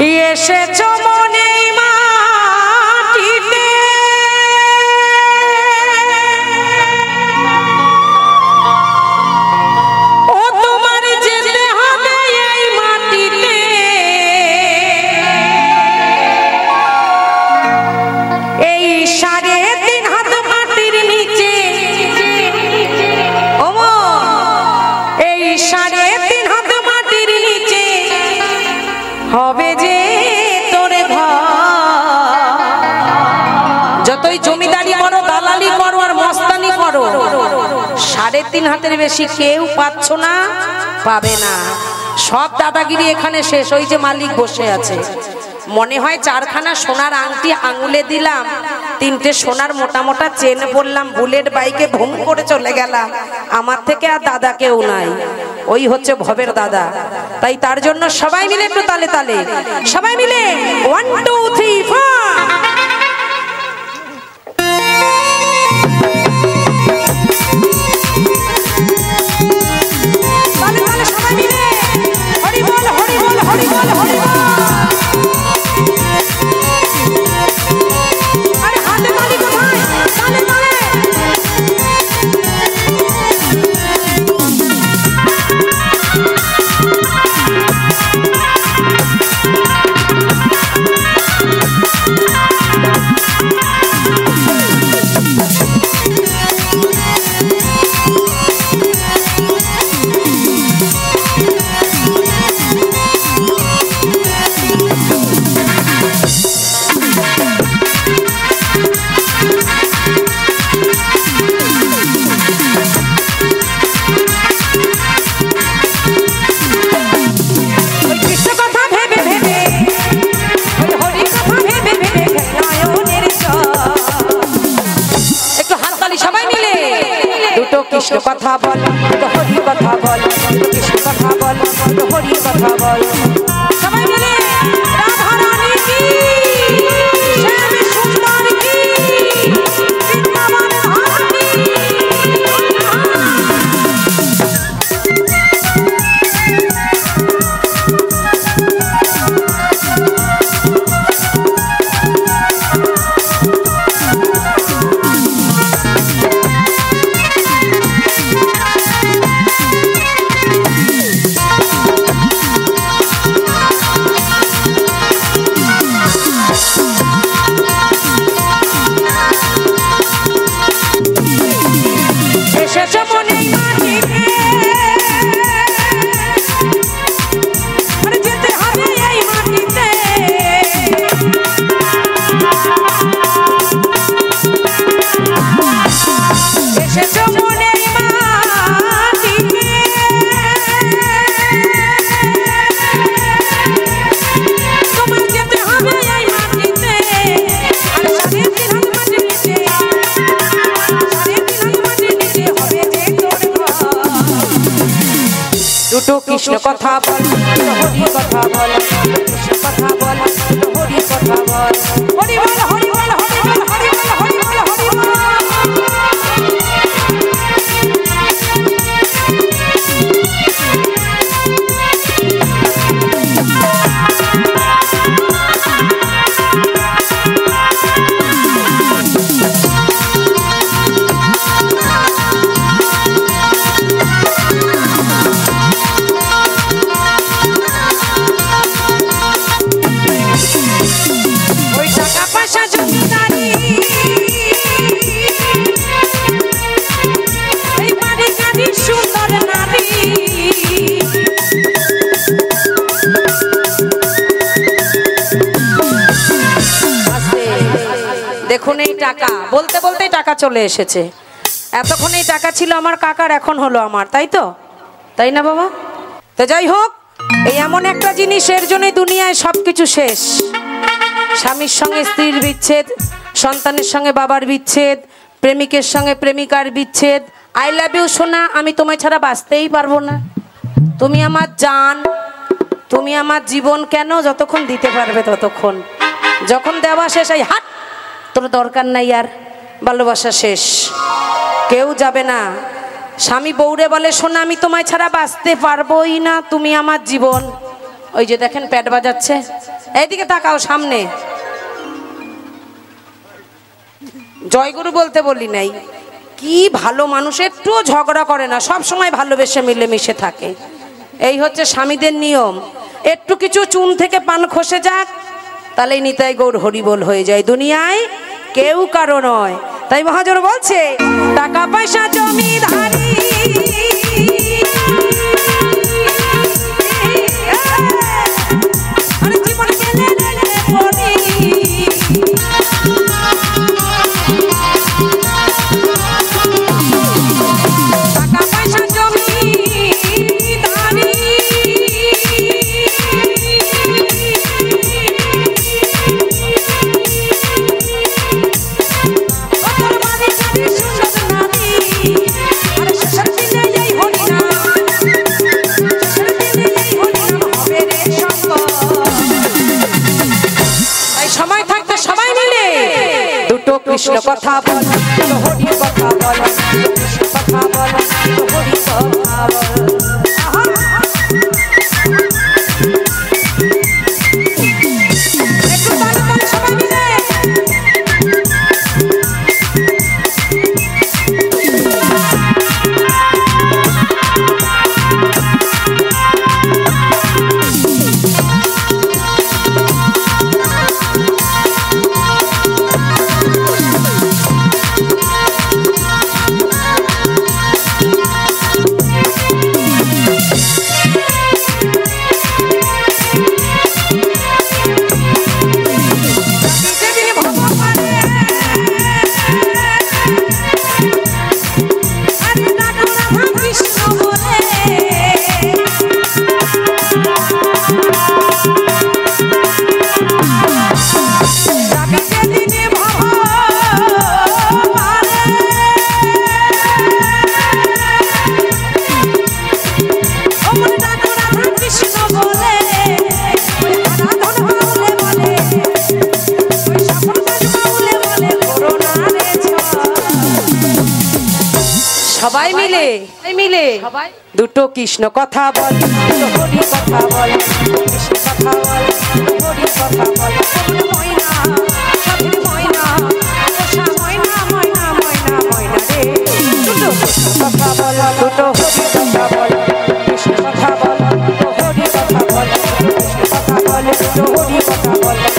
এসেছো মনে মাটিতে ও তোমার যেতে হবে এই মাটিতে এই 3.5 হাত মাটির নিচে এই 3.5 হাত মাটির নিচে হবে যে তোরে ঘর। যতই জমিদারি করো দালালি করো আর মস্তানি করো 3.5 হাতের বেশি কেউ পাচ্ছ না, পাবে না। সব দাদাগিরি এখানে শেষ। ওই যে মালিক বসে আছে, মনে হয় 4খানা সোনার আংটি আঙুলে দিলাম, 3টে সোনার মোটা মোটা চেন বললাম, বুলেট বাইকে ভুম করে চলে গেলাম, আমার থেকে আর দাদা কেউ নাই। ওই হচ্ছে ভবের দাদা। তাই তার জন্য সবাই মিলে একটু তালে তালে, সবাই মিলে 1 2 3 4 তালে তালে সবাই মিলে হরি বল হরি বল হরি বল হরি বল। আরে হাতে তালি কোথায়? তালে তালে কৃষ্ণ কথা বল, হরি কথা বল, কৃষ্ণ কথা বল, হরি কথা বল। সবাই মিলে রাধা রানী কি, শ্যাম সুন্দর কি, বৃন্দাবন ধারী। কৃষ্ণ কথা বল, হরি কথা বল, কৃষ্ণ কথা বল, হরি কথা বল, হরি বল হরি বল হরি বল হরি বল হরি বল হরি বল। দেখুন এই টাকা বলতে বলতেই টাকা চলে এসেছে। এতক্ষণ এই টাকা ছিল আমার কাকার, এখন হলো আমার, তাই তো? তাই না বাবা? তো যাই হোক, এই এমন একটা জিনিস, এর জন্যই দুনিয়ায় সবকিছু শেষ। স্বামীর সঙ্গে স্ত্রীর বিচ্ছেদ, সন্তানের সঙ্গে বাবার বিচ্ছেদ, প্রেমিকের সঙ্গে প্রেমিকার বিচ্ছেদ। আই লাভ ইউ সোনা, আমি তোমায় ছাড়া বাঁচতেই পারবো না, তুমি আমার জান, তুমি আমার জীবন। কেন? যতক্ষণ দিতে পারবে ততক্ষণ, যখন দেওয়া শেষ এই হাট তোর দরকার নাই আর, ভালোবাসা শেষ, কেউ যাবে না। স্বামী বউরে বলে শোনা আমি তোমায় ছাড়া বাঁচতে পারবোই না, তুমি আমার জীবন। ওই যে দেখেন প্যাড বাজাচ্ছে, এইদিকে তাকাও সামনে। জয়গুরু বলতে বলি নাই। কি ভালো মানুষ, একটুও ঝগড়া করে না, সব সময় ভালোবেসে মিলেমিশে থাকে। এই হচ্ছে স্বামীদের নিয়ম। একটু কিছু চুন থেকে পান খসে যাক, তাহলেই নিতাই গৌর হরিবোল হয়ে যায়। দুনিয়ায় কেউ কারো নয়। তাই মহাজন বলছে টাকা পয়সা জমিদারি কৃষ্ণ কথা বল, হরি কথা বল, কৃষ্ণ কথা বল, হরি কথা বল। একটু বল বল সবাই মিলে। সবাই মিলে মিলে দুটো কৃষ্ণ কথা বল, হরি কথা বল, কৃষ্ণ কথা বল, হরি কথা বল। ময়না সাথে ময়না, পোষা ময়না, ময়না ময়না ময়না রে। দুটো কৃষ্ণ কথা বল, দুটো হরি কথা বল, কৃষ্ণ কথা বল, হরি কথা বল, কৃষ্ণ কথা বল, হরি কথা বল।